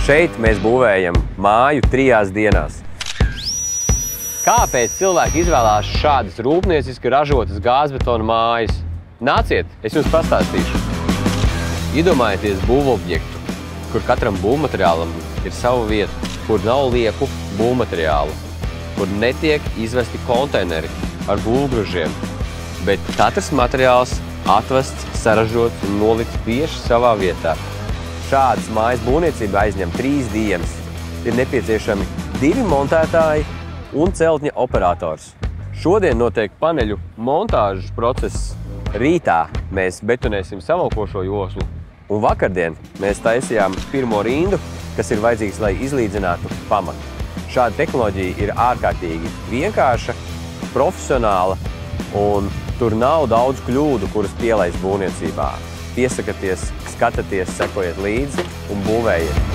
Šeit mēs būvējam māju 3 dienās. Kāpēc cilvēki izvēlās šādas rūpnieciski ražotas gāzbetona mājas? Nāciet, es jums pastāstīšu. Iedomājieties būvobjektu, kur katram būvmateriālam ir sava vieta, kur nav lieku būvmateriālu, kur netiek izvesti konteineri ar būvgružiem, bet katrs materiāls atvests, saražots un nolikts tieši savā vietā. Šādas mājas būvniecība aizņem 3 dienas. Ir nepieciešami 2 montētāji un celtņa operators. Šodien notiek paneļu montāžas process. Rītā mēs betonēsim savalkošo joslu, un vakardien mēs taisījām pirmo rindu, kas ir vajadzīgs, lai izlīdzinātu pamatu. Šāda tehnoloģija ir ārkārtīgi vienkārša, profesionāla, un tur nav daudz kļūdu, kuras pielaist būvniecībā. Piesakaties, skatieties, sekojiet līdzi un būvējiet.